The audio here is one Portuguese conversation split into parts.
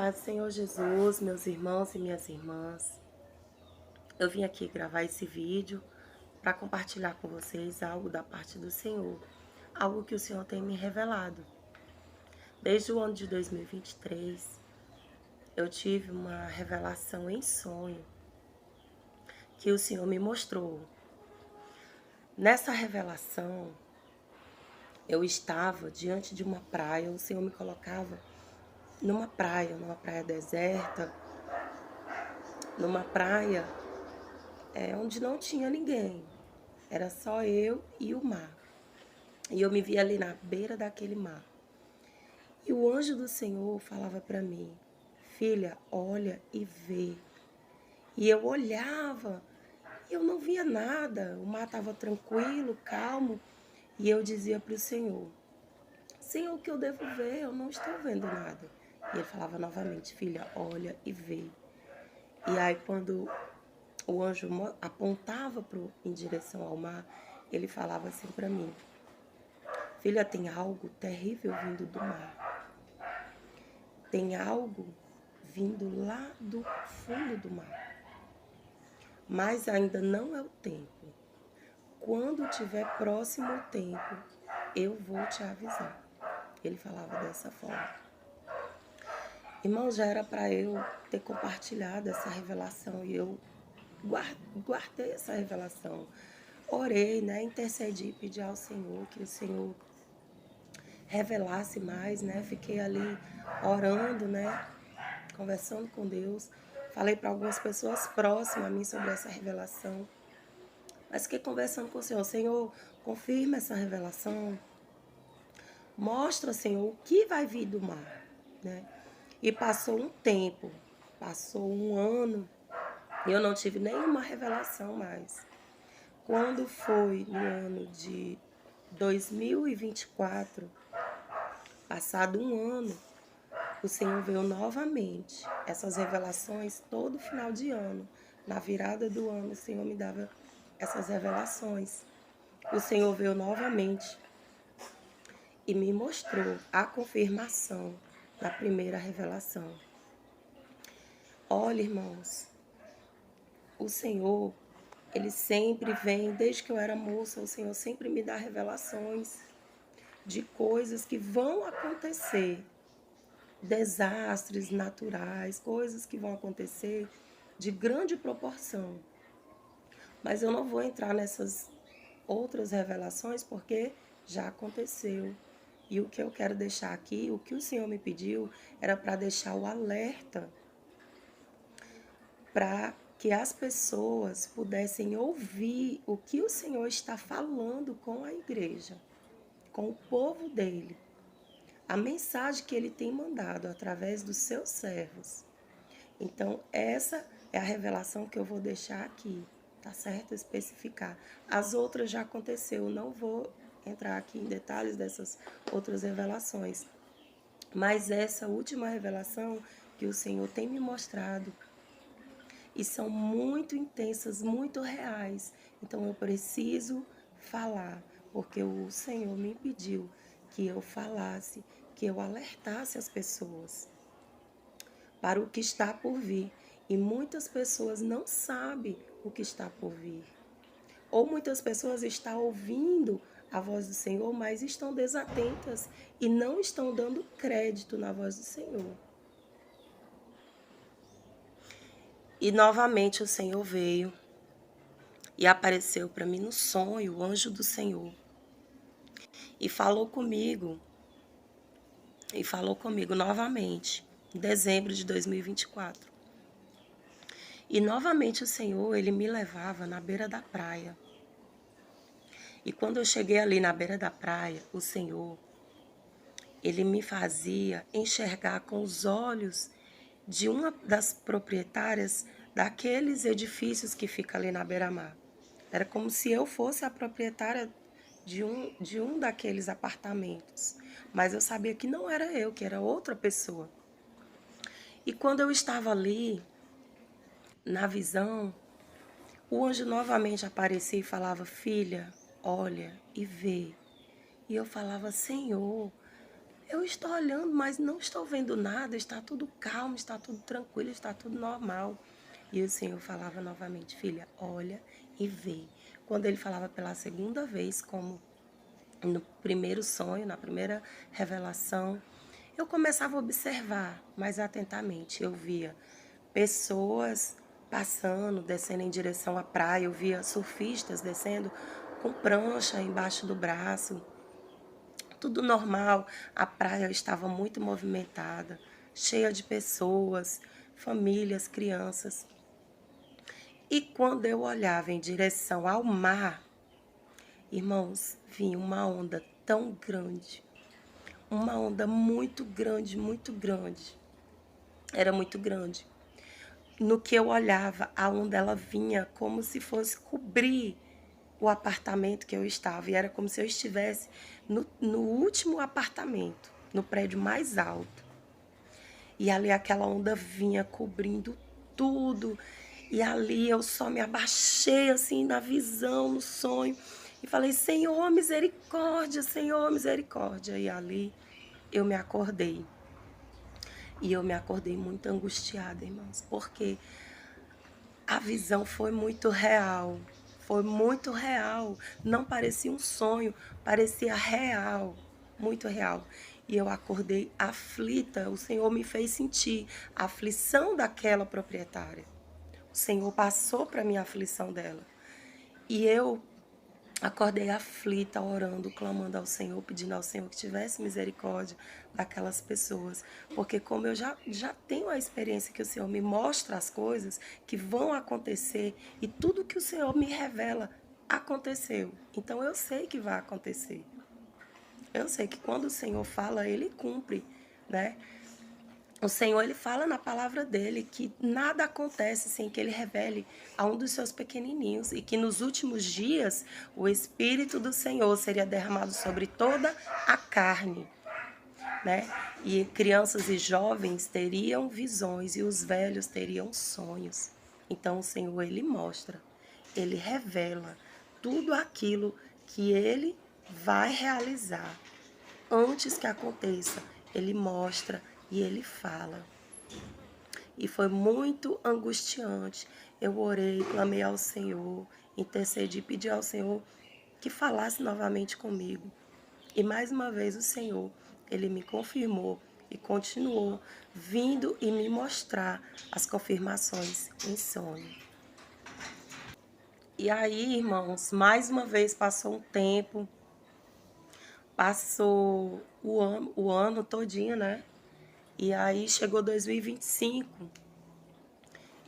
paz do Senhor Jesus, meus irmãos e minhas irmãs. Eu vim aqui gravar esse vídeo para compartilhar com vocês algo da parte do Senhor, algo que o Senhor tem me revelado. Desde o ano de 2023, eu tive uma revelação em sonho que o Senhor me mostrou. Nessa revelação, eu estava diante de uma praia, o Senhor me colocava numa praia deserta, numa praia onde não tinha ninguém, era só eu e o mar. E eu me via ali na beira daquele mar. E o anjo do Senhor falava para mim: filha, olha e vê. E eu olhava e eu não via nada, o mar estava tranquilo, calmo. E eu dizia para o Senhor: Senhor, o que eu devo ver? Eu não estou vendo nada. E ele falava novamente: filha, olha e vê. E aí quando o anjo apontava em direção ao mar, ele falava assim para mim: filha, tem algo terrível vindo do mar. Tem algo vindo lá do fundo do mar. Mas ainda não é o tempo. Quando tiver próximo o tempo, eu vou te avisar. Ele falava dessa forma. Irmão, já era para eu ter compartilhado essa revelação e eu guardei essa revelação. Orei, intercedi, pedi ao Senhor que o Senhor revelasse mais, Fiquei ali orando, conversando com Deus. Falei para algumas pessoas próximas a mim sobre essa revelação. Mas fiquei conversando com o Senhor. Senhor, confirma essa revelação. Mostra, Senhor, o que vai vir do mar, E passou um tempo, passou um ano, e eu não tive nenhuma revelação mais. Quando foi no ano de 2024, passado um ano, o Senhor veio novamente. Essas revelações todo final de ano. Na virada do ano, o Senhor me dava essas revelações. O Senhor veio novamente e me mostrou a confirmação da primeira revelação. Olha, irmãos, o Senhor, Ele sempre vem, desde que eu era moça, o Senhor sempre me dá revelações de coisas que vão acontecer, desastres naturais, coisas que vão acontecer de grande proporção. Mas eu não vou entrar nessas outras revelações porque já aconteceu. E o que eu quero deixar aqui, o que o Senhor me pediu, era para deixar o alerta para que as pessoas pudessem ouvir o que o Senhor está falando com a igreja, com o povo dele. A mensagem que ele tem mandado através dos seus servos. Então, essa é a revelação que eu vou deixar aqui, tá certo? Especificar. As outras já aconteceu, não vou entrar aqui em detalhes dessas outras revelações. Mas essa última revelação que o Senhor tem me mostrado, e são muito intensas, muito reais. Então, eu preciso falar, porque o Senhor me pediu que eu falasse, que eu alertasse as pessoas para o que está por vir. E muitas pessoas não sabem o que está por vir. Ou muitas pessoas estão ouvindo a voz do Senhor, mas estão desatentas e não estão dando crédito na voz do Senhor. E novamente o Senhor veio e apareceu para mim no sonho, o anjo do Senhor. E falou comigo novamente, em dezembro de 2024. E novamente o Senhor, Ele me levava na beira da praia. E quando eu cheguei ali na beira da praia, o Senhor, Ele me fazia enxergar com os olhos de uma das proprietárias daqueles edifícios que ficam ali na beira-mar. Era como se eu fosse a proprietária de um daqueles apartamentos. Mas eu sabia que não era eu, que era outra pessoa. E quando eu estava ali, na visão, o anjo novamente aparecia e falava: filha, olha e vê. E eu falava: Senhor, Eu estou olhando, mas não estou vendo nada, está tudo calmo, está tudo tranquilo, está tudo normal. E o Senhor falava novamente, filha, olha e vê. Quando ele falava pela segunda vez, como no primeiro sonho, na primeira revelação, eu começava a observar mais atentamente. Eu via pessoas passando, descendo em direção à praia, eu via surfistas descendo com prancha embaixo do braço, tudo normal. A praia estava muito movimentada, cheia de pessoas, famílias, crianças. E quando eu olhava em direção ao mar, irmãos, vinha uma onda tão grande, uma onda muito grande, muito grande. Era muito grande. No que eu olhava, a onda ela vinha como se fosse cobrir o apartamento que eu estava. E era como se eu estivesse no último apartamento, no prédio mais alto. E ali aquela onda vinha cobrindo tudo. E ali eu só me abaixei assim na visão, no sonho. E falei, Senhor, misericórdia, Senhor, misericórdia. E ali eu me acordei. E eu me acordei muito angustiada, irmãos, porque a visão foi muito real. Foi muito real. Não parecia um sonho, parecia real, muito real. E eu acordei aflita. O Senhor me fez sentir a aflição daquela proprietária. O Senhor passou para mim a aflição dela. E eu acordei aflita, orando, clamando ao Senhor, pedindo ao Senhor que tivesse misericórdia daquelas pessoas. Porque como eu já tenho a experiência que o Senhor me mostra as coisas que vão acontecer e tudo que o Senhor me revela aconteceu. Então eu sei que vai acontecer. Eu sei que quando o Senhor fala, Ele cumpre, né? O Senhor, Ele fala na palavra dEle que nada acontece sem que Ele revele a um dos seus pequenininhos e que nos últimos dias o Espírito do Senhor seria derramado sobre toda a carne, né? E crianças e jovens teriam visões e os velhos teriam sonhos. Então o Senhor, Ele mostra, Ele revela tudo aquilo que Ele vai realizar antes que aconteça. Ele mostra e Ele fala. E foi muito angustiante. Eu orei, clamei ao Senhor, intercedi, pedi ao Senhor que falasse novamente comigo. E mais uma vez o Senhor, Ele me confirmou e continuou vindo e me mostrar as confirmações em sonho. E aí, irmãos, mais uma vez passou um tempo, passou o ano todinho, né? E aí chegou 2025.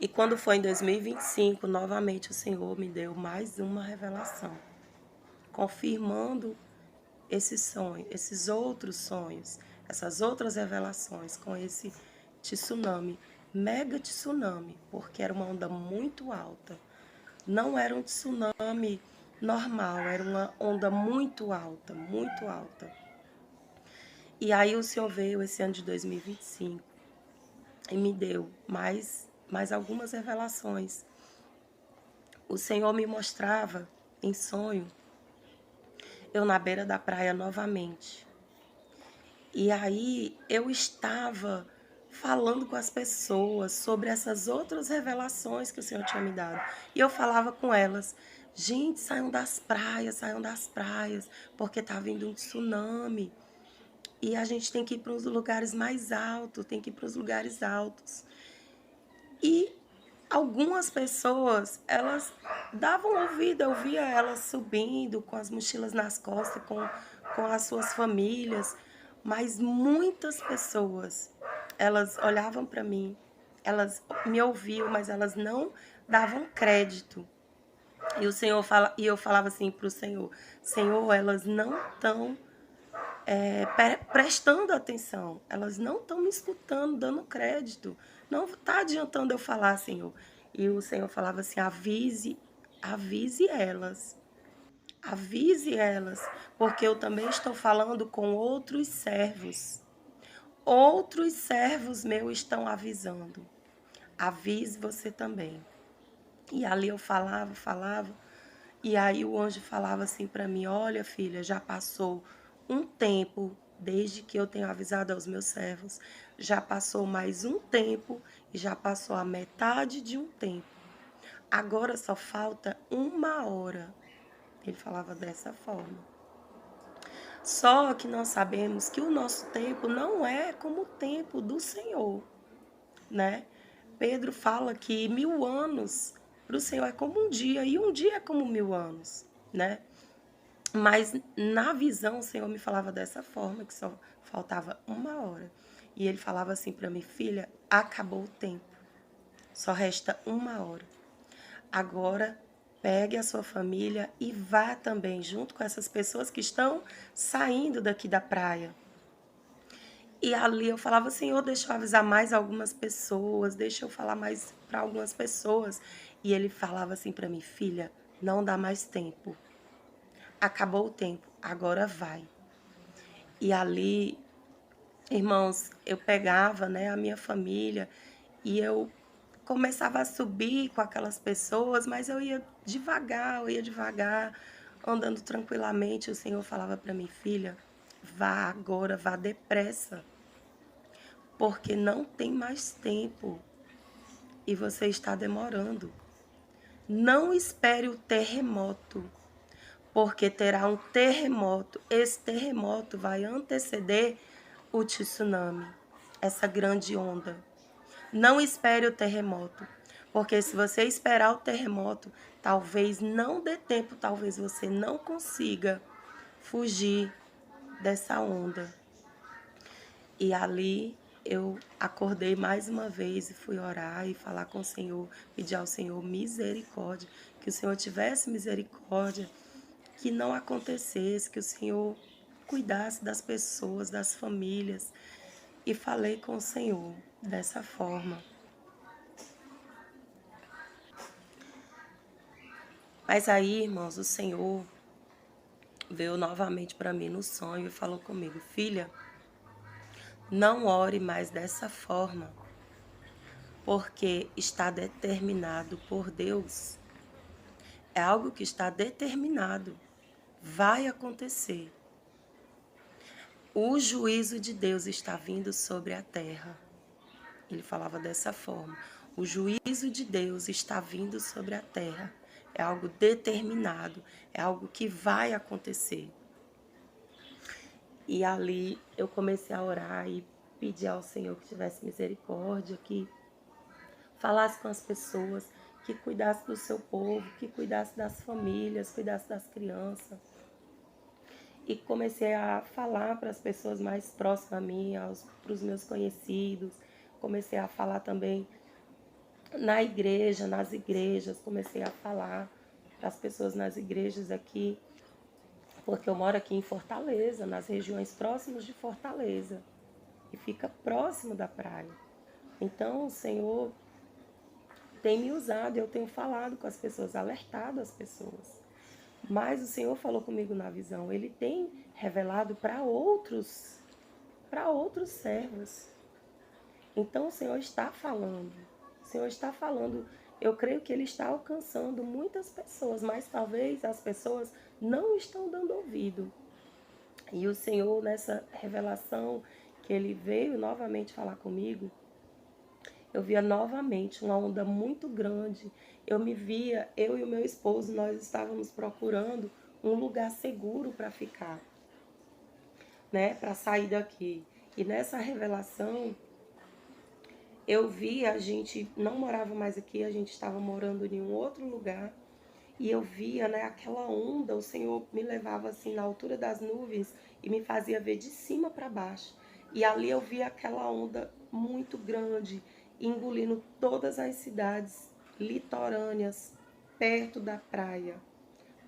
E quando foi em 2025, novamente o Senhor me deu mais uma revelação, confirmando esse sonho, esses outros sonhos, essas outras revelações com esse tsunami, mega tsunami, porque era uma onda muito alta. Não era um tsunami normal, era uma onda muito alta, muito alta. E aí o Senhor veio esse ano de 2025 e me deu mais algumas revelações. O Senhor me mostrava em sonho eu na beira da praia novamente. E aí eu estava falando com as pessoas sobre essas outras revelações que o Senhor tinha me dado. E eu falava com elas, gente, saiam das praias, porque tá vindo um tsunami. E a gente tem que ir para os lugares mais altos, tem que ir para os lugares altos. E algumas pessoas, elas davam ouvido, eu via elas subindo com as mochilas nas costas, com as suas famílias, mas muitas pessoas, elas olhavam para mim, elas me ouviam, mas elas não davam crédito. E o Senhor e eu falava assim para o Senhor, Senhor, elas não estão prestando atenção, elas não estão me escutando, dando crédito. Não está adiantando eu falar, Senhor. E o Senhor falava assim, avise elas, porque eu também estou falando com outros servos. Outros servos meus estão avisando. Avise você também. E ali eu falava, e aí o anjo falava assim para mim, olha filha, já passou um tempo desde que eu tenho avisado aos meus servos. Já passou mais um tempo e já passou a metade de um tempo. Agora só falta 1 hora. Ele falava dessa forma. Só que nós sabemos que o nosso tempo não é como o tempo do Senhor, né? Pedro fala que 1000 anos para o Senhor é como um dia, e um dia é como 1000 anos, né? Mas na visão o Senhor me falava dessa forma, que só faltava 1 hora. E ele falava assim para mim: filha, acabou o tempo, só resta 1 hora. Agora pegue a sua família e vá também junto com essas pessoas que estão saindo daqui da praia. E ali eu falava: Senhor, deixa eu avisar mais algumas pessoas, deixa eu falar mais para algumas pessoas. E ele falava assim para mim: filha, não dá mais tempo. Acabou o tempo, agora vai. E ali, irmãos, eu pegava, né, a minha família e eu começava a subir com aquelas pessoas, mas eu ia devagar, andando tranquilamente. O Senhor falava para mim: filha, vá agora, vá depressa, porque não tem mais tempo e você está demorando. Não espere o terremoto, porque terá um terremoto. Esse terremoto vai anteceder o tsunami, essa grande onda. Não espere o terremoto, porque se você esperar o terremoto, talvez não dê tempo, talvez você não consiga fugir dessa onda. E ali eu acordei mais uma vez e fui orar e falar com o Senhor, pedir ao Senhor misericórdia, que o Senhor tivesse misericórdia, que não acontecesse, que o Senhor cuidasse das pessoas, das famílias. E falei com o Senhor dessa forma. Mas aí, irmãos, o Senhor veio novamente para mim no sonho e falou comigo: filha, não ore mais dessa forma, porque está determinado por Deus. É algo que está determinado, vai acontecer. O juízo de Deus está vindo sobre a terra. Ele falava dessa forma: o juízo de Deus está vindo sobre a terra. É algo determinado, é algo que vai acontecer. E ali eu comecei a orar e pedir ao Senhor que tivesse misericórdia, que falasse com as pessoas, que cuidasse do seu povo, que cuidasse das famílias, cuidasse das crianças. E comecei a falar para as pessoas mais próximas a mim, para os meus conhecidos. Comecei a falar também na igreja, nas igrejas. Comecei a falar para as pessoas nas igrejas aqui, porque eu moro aqui em Fortaleza, nas regiões próximas de Fortaleza, e fica próximo da praia. Então o Senhor tem me usado, eu tenho falado com as pessoas, alertado as pessoas. Mas o Senhor falou comigo na visão, Ele tem revelado para outros servos. Então o Senhor está falando, eu creio que Ele está alcançando muitas pessoas, mas talvez as pessoas não estão dando ouvido. E o Senhor, nessa revelação que Ele veio novamente falar comigo, eu via novamente uma onda muito grande. Eu me via, eu e o meu esposo, nós estávamos procurando um lugar seguro para ficar, né, para sair daqui. E nessa revelação, eu vi, a gente não morava mais aqui, a gente estava morando em um outro lugar. E eu via, né, aquela onda, o Senhor me levava assim na altura das nuvens e me fazia ver de cima para baixo. E ali eu via aquela onda muito grande, engolindo todas as cidades litorâneas, perto da praia,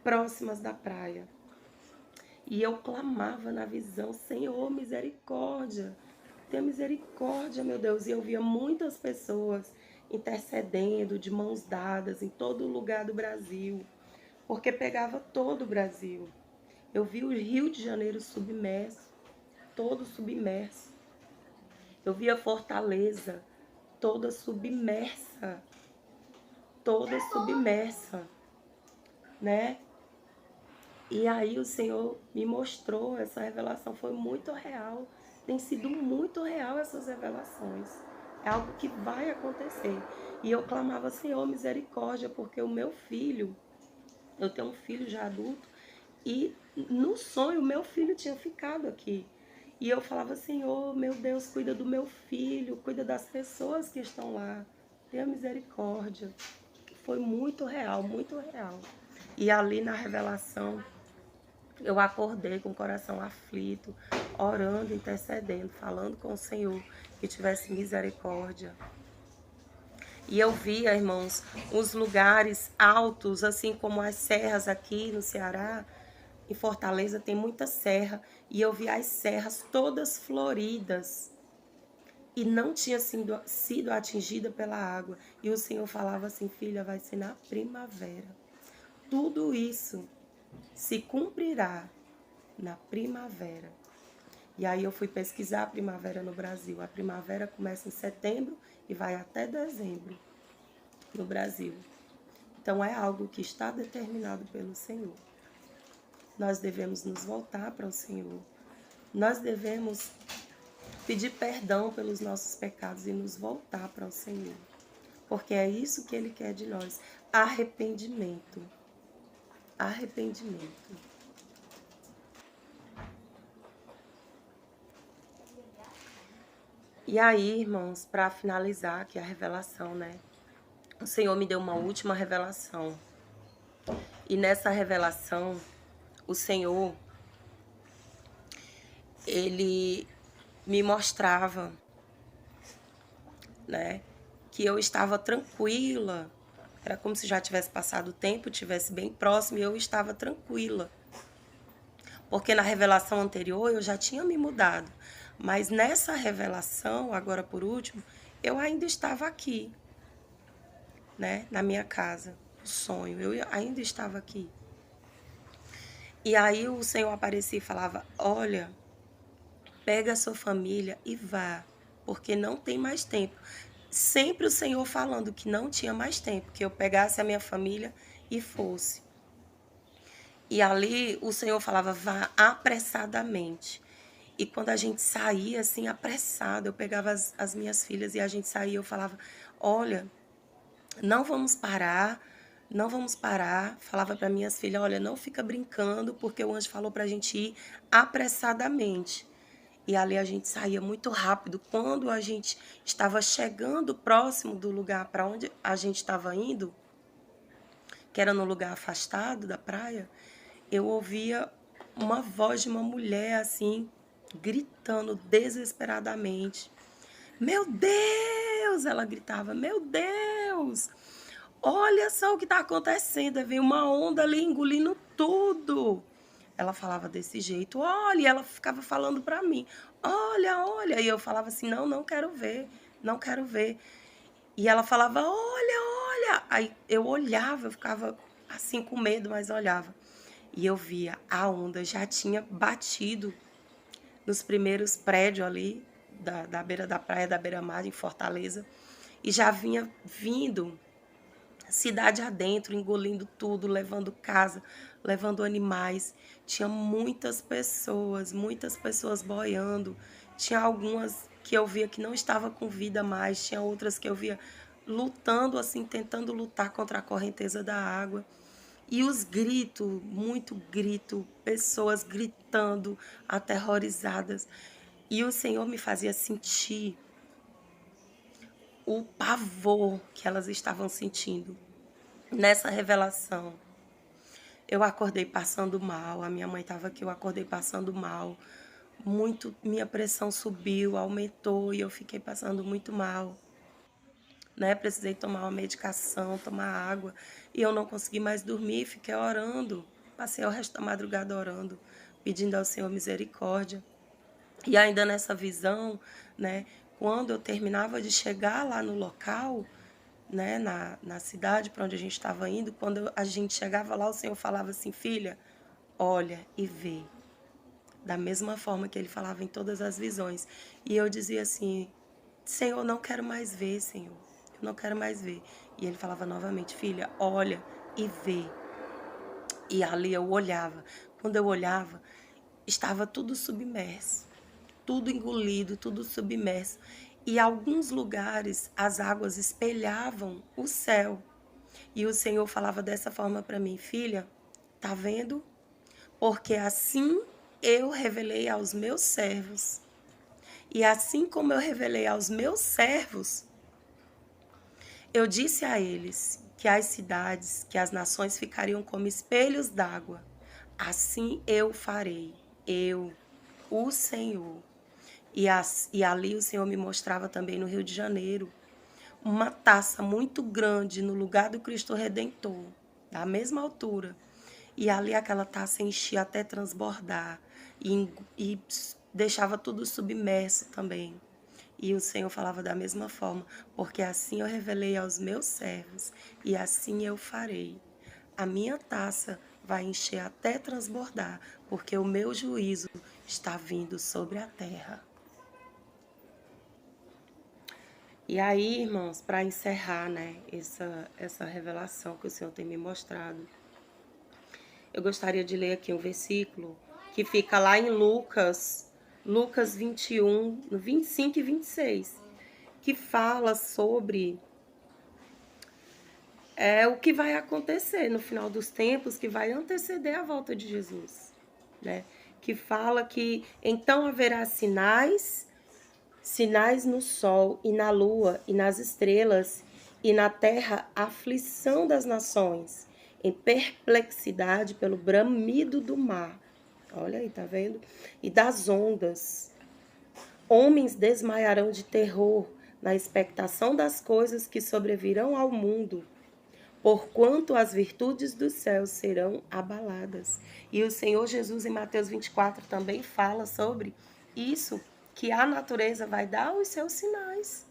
próximas da praia. E eu clamava na visão: Senhor, misericórdia, tenha misericórdia, meu Deus. E eu via muitas pessoas intercedendo, de mãos dadas, em todo lugar do Brasil, porque pegava todo o Brasil. Eu vi o Rio de Janeiro submerso, todo submerso. Eu via Fortaleza toda submersa, né? E aí o Senhor me mostrou, essa revelação foi muito real. Tem sido muito real essas revelações. É algo que vai acontecer. E eu clamava, Senhor, misericórdia, porque o meu filho, eu tenho um filho já adulto, e no sonho meu filho tinha ficado aqui. E eu falava, Senhor, meu Deus, cuida do meu filho, cuida das pessoas que estão lá. Tenha misericórdia. Foi muito real, muito real. E ali na revelação, eu acordei com o coração aflito, orando, intercedendo, falando com o Senhor que tivesse misericórdia. E eu via, irmãos, os lugares altos, assim como as serras aqui no Ceará. Em Fortaleza tem muita serra, e eu via as serras todas floridas e não tinha sido atingida pela água. E o Senhor falava assim, filha, vai ser na primavera. Tudo isso se cumprirá na primavera. E aí eu fui pesquisar a primavera no Brasil. A primavera começa em setembro e vai até dezembro no Brasil. Então é algo que está determinado pelo Senhor. Nós devemos nos voltar para o Senhor. Nós devemos pedir perdão pelos nossos pecados e nos voltar para o Senhor. Porque é isso que Ele quer de nós. Arrependimento. Arrependimento. E aí, irmãos, para finalizar aqui a revelação, né? O Senhor me deu uma última revelação. E nessa revelação, o Senhor, Ele me mostrava, né? Que eu estava tranquila. Era como se já tivesse passado o tempo, estivesse bem próximo e eu estava tranquila. Porque na revelação anterior eu já tinha me mudado. Mas nessa revelação, agora por último, eu ainda estava aqui, né? Na minha casa, no sonho. Eu ainda estava aqui. E aí o Senhor aparecia e falava, olha, pega a sua família e vá, porque não tem mais tempo. Sempre o Senhor falando que não tinha mais tempo, que eu pegasse a minha família e fosse. E ali o Senhor falava, vá apressadamente. E quando a gente saía assim, apressado, eu pegava as minhas filhas e a gente saía, eu falava, olha, não vamos parar, não vamos parar. Falava para minhas filhas, olha, não fica brincando, porque o anjo falou para a gente ir apressadamente. E ali a gente saía muito rápido. Quando a gente estava chegando próximo do lugar para onde a gente estava indo, que era num lugar afastado da praia, eu ouvia uma voz de uma mulher assim, gritando desesperadamente. Meu Deus! Ela gritava, meu Deus! Olha só o que está acontecendo. Vem uma onda ali engolindo tudo. Ela falava desse jeito, olha, e ela ficava falando para mim, olha, olha. E eu falava assim, não, não quero ver, não quero ver. E ela falava, olha, olha. Aí eu olhava, eu ficava assim com medo, mas olhava. E eu via, a onda já tinha batido nos primeiros prédios ali, da beira da praia, da beira-mar, em Fortaleza. E já vinha vindo cidade adentro, engolindo tudo, levando casa, levando animais. Tinha muitas pessoas boiando. Tinha algumas que eu via que não estava com vida mais, tinha outras que eu via lutando assim, tentando lutar contra a correnteza da água. E os gritos, muito grito, pessoas gritando, aterrorizadas. E o Senhor me fazia sentir o pavor que elas estavam sentindo. Nessa revelação, eu acordei passando mal, a minha mãe estava aqui, eu acordei passando mal, muito, minha pressão subiu, aumentou e eu fiquei passando muito mal, né? Precisei tomar uma medicação, tomar água e eu não consegui mais dormir, fiquei orando, passei o resto da madrugada orando, pedindo ao Senhor misericórdia. E ainda nessa visão, né? Quando eu terminava de chegar lá no local, né, na cidade para onde a gente estava indo, quando a gente chegava lá, o Senhor falava assim, filha, olha e vê. Da mesma forma que ele falava em todas as visões. E eu dizia assim, Senhor, não quero mais ver, Senhor. Eu não quero mais ver. E ele falava novamente, filha, olha e vê. E ali eu olhava. Quando eu olhava, estava tudo submerso, tudo engolido, tudo submerso. E em alguns lugares as águas espelhavam o céu. E o Senhor falava dessa forma para mim: filha, tá vendo? Porque assim eu revelei aos meus servos. E assim como eu revelei aos meus servos, eu disse a eles que as cidades, que as nações ficariam como espelhos d'água. Assim eu farei, eu, o Senhor. E ali o Senhor me mostrava também no Rio de Janeiro uma taça muito grande no lugar do Cristo Redentor, da mesma altura. E ali aquela taça enchia até transbordar e deixava tudo submerso também. E o Senhor falava da mesma forma, porque assim eu revelei aos meus servos, e assim eu farei. A minha taça vai encher até transbordar, porque o meu juízo está vindo sobre a terra. E aí, irmãos, para encerrar, né, essa revelação que o Senhor tem me mostrado, eu gostaria de ler aqui um versículo que fica lá em Lucas 21, no 25 e 26, que fala sobre o que vai acontecer no final dos tempos, que vai anteceder a volta de Jesus, né? Que fala que então haverá sinais no sol e na lua e nas estrelas, e na terra aflição das nações, em perplexidade pelo bramido do mar. Olha aí, tá vendo? E das ondas. Homens desmaiarão de terror na expectação das coisas que sobrevirão ao mundo, porquanto as virtudes dos céus serão abaladas. E o Senhor Jesus em Mateus 24 também fala sobre isso, que a natureza vai dar os seus sinais.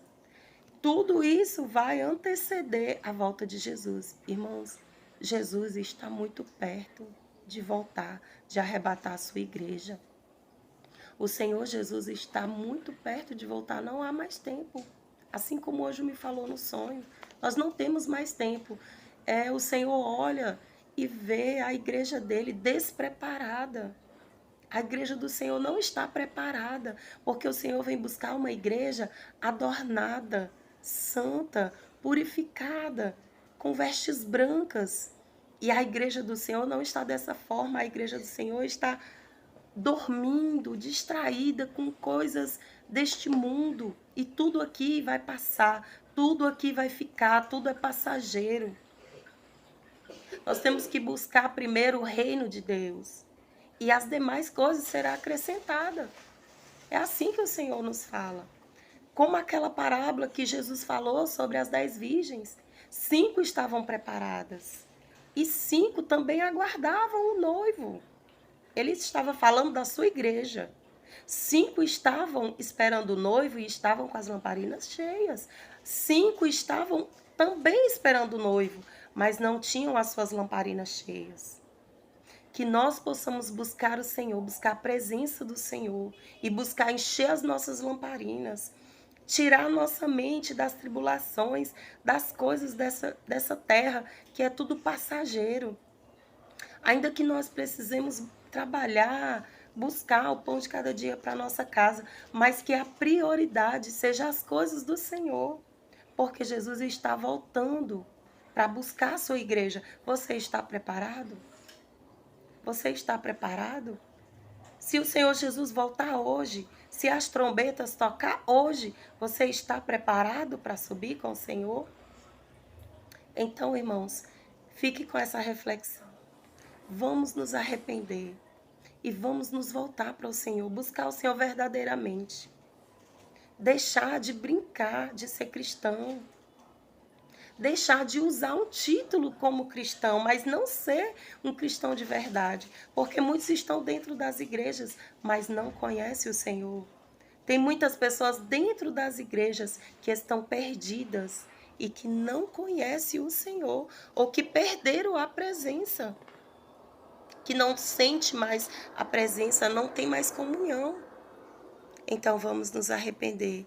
Tudo isso vai anteceder a volta de Jesus. Irmãos, Jesus está muito perto de voltar, de arrebatar a sua igreja. O Senhor Jesus está muito perto de voltar, não há mais tempo. Assim como hoje me falou no sonho, nós não temos mais tempo. O Senhor olha e vê a igreja dele despreparada. A igreja do Senhor não está preparada, porque o Senhor vem buscar uma igreja adornada, santa, purificada, com vestes brancas. E a igreja do Senhor não está dessa forma, a igreja do Senhor está dormindo, distraída com coisas deste mundo. E tudo aqui vai passar, tudo aqui vai ficar, tudo é passageiro. Nós temos que buscar primeiro o reino de Deus. E as demais coisas serão acrescentadas. É assim que o Senhor nos fala. Como aquela parábola que Jesus falou sobre as 10 virgens. 5 estavam preparadas. E 5 também aguardavam o noivo. Ele estava falando da sua igreja. 5 estavam esperando o noivo e estavam com as lamparinas cheias. 5 estavam também esperando o noivo, mas não tinham as suas lamparinas cheias. Que nós possamos buscar o Senhor, buscar a presença do Senhor e buscar encher as nossas lamparinas, tirar a nossa mente das tribulações, das coisas dessa terra, que é tudo passageiro. Ainda que nós precisemos trabalhar, buscar o pão de cada dia para a nossa casa, mas que a prioridade seja as coisas do Senhor, porque Jesus está voltando para buscar a sua igreja. Você está preparado? Você está preparado? Se o Senhor Jesus voltar hoje, se as trombetas tocar hoje, você está preparado para subir com o Senhor? Então, irmãos, fique com essa reflexão. Vamos nos arrepender e vamos nos voltar para o Senhor, buscar o Senhor verdadeiramente. Deixar de brincar de ser cristão. Deixar de usar um título como cristão, mas não ser um cristão de verdade. Porque muitos estão dentro das igrejas, mas não conhecem o Senhor. Tem muitas pessoas dentro das igrejas que estão perdidas e que não conhecem o Senhor, ou que perderam a presença, que não sente mais a presença, não tem mais comunhão. Então vamos nos arrepender